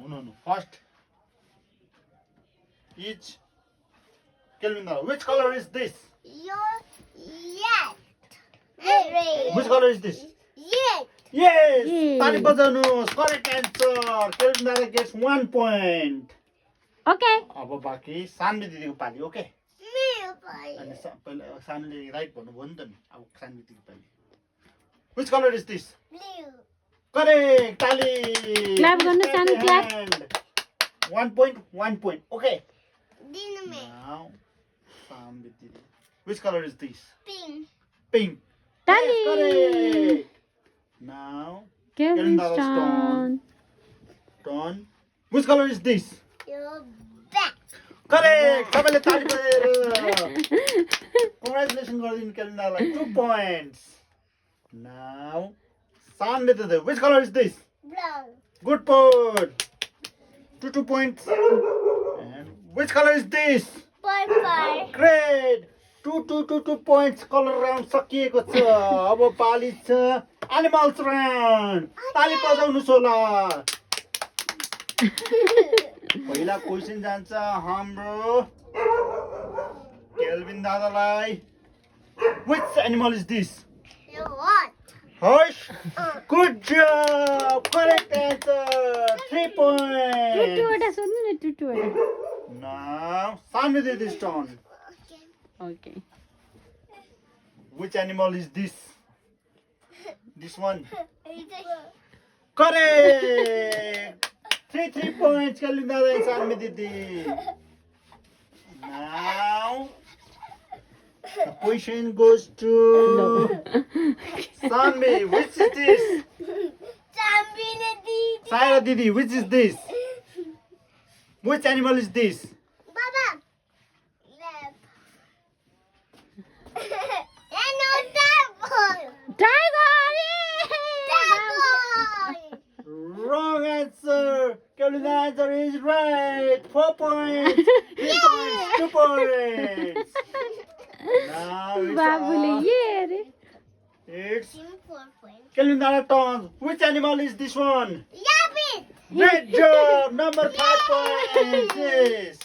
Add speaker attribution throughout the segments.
Speaker 1: No. First is Kelvin Dada. Which color is this?
Speaker 2: Yes. Red.
Speaker 1: Which color is this?
Speaker 2: Yes.
Speaker 1: Yes.
Speaker 3: Yay.
Speaker 1: Tali bajaunu. Correct answer. Kelvin Dada gets 1 point.
Speaker 3: Okay.
Speaker 1: अब बाँकी सान्वी दिदीको पाली okay
Speaker 2: मेरो पाइ
Speaker 1: अनि पहिला सानूले right भन्नुभयो नि त नि अब सान्वी दिदीको पाली Which color is this?
Speaker 2: blue.
Speaker 1: Correct. Tali.
Speaker 3: Clap गर्नु, सानु, clap.
Speaker 1: 1 point, 1 point. Okay.
Speaker 2: Dino me.
Speaker 1: Now, Saanvi Didi. Which color is this?
Speaker 2: Pink.
Speaker 1: Pink.
Speaker 3: Tali.
Speaker 1: Yes, correct. Now,
Speaker 3: Kelvin's
Speaker 1: Dada's
Speaker 3: turn.
Speaker 1: turn. Which color is this?
Speaker 2: Your back.
Speaker 1: Correct. सबैले ताली बजाएर Congratulations गरिदिनु Kelvin Dadaलाई 2 points. Now, Saanvi Didi. Which color is this?
Speaker 2: Brown.
Speaker 1: Good put. 2 points. And which color is this?
Speaker 2: Purple.
Speaker 1: Great. 2 points. Color round सकिएको छ. अब पाली छ Animals round. ताली बजाउनुस् होला. पहिला क्वेशन जान्छ हाम्रो Kelvin दादालाई. Which animal is this?
Speaker 2: Your what?
Speaker 1: Horse. Good job. Correct answer. 3 points.
Speaker 3: टुटुवटा सोध्नु न टुटुवटा.
Speaker 1: Now, Saanvi Didi's turn.
Speaker 2: Okay.
Speaker 3: Okay.
Speaker 1: Which animal is this? This one.
Speaker 2: It's
Speaker 1: Correct. 3 points. Kelvin Dada and Saanvi Didi. Now, the question goes to Saanvi. Which is this?
Speaker 2: Chambina Didi.
Speaker 1: Saira Didi. Which is this? Which animal is this?
Speaker 2: Baba. Left. And no devil.
Speaker 3: Tiger!
Speaker 2: Devil.
Speaker 1: Wrong answer. Kelvin Dada's answer is right. 4 points. 3 points. 2 points. Now
Speaker 3: बाबुले
Speaker 1: it's,
Speaker 3: ये अरे.
Speaker 1: it's
Speaker 2: 4 points.
Speaker 1: Kelvin Dada turn. Which animal is this one?
Speaker 2: Yappit.
Speaker 1: Great job. Number 5 points. Yes.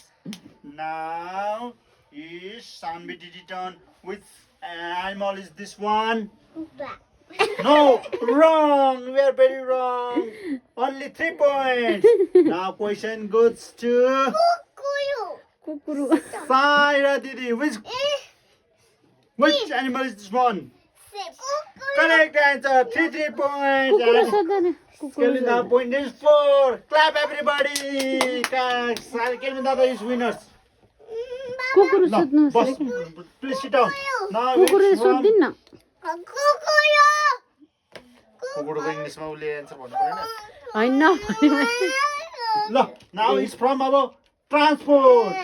Speaker 1: Now is Saanvi Didi turn. Which animal is this one?
Speaker 2: Back.
Speaker 1: No, wrong. We are very wrong. Only 3 points. Now question goes to
Speaker 2: Kukuyu.
Speaker 3: कुकुरु.
Speaker 1: Saira Didi. Which animal is this one?
Speaker 2: Kukuyu.
Speaker 1: Correct answer. 3 points.
Speaker 3: कुकुरु
Speaker 1: And
Speaker 3: सोध्दा न.
Speaker 1: Kelvin Dada point is 4. Clap everybody. Kelvin Dada is winners.
Speaker 3: कुकुरु
Speaker 1: No,
Speaker 3: सोध्नु
Speaker 1: boss.
Speaker 3: होस्.
Speaker 1: Please sit down. Now
Speaker 3: कुकुरु
Speaker 1: it's from
Speaker 3: सोध्दिन न.
Speaker 2: Kukuyu.
Speaker 1: कुकुरको इङ्ग्लिसमा उसले answer भन्नु परेन
Speaker 3: हैन.
Speaker 1: ल now it's from अब transport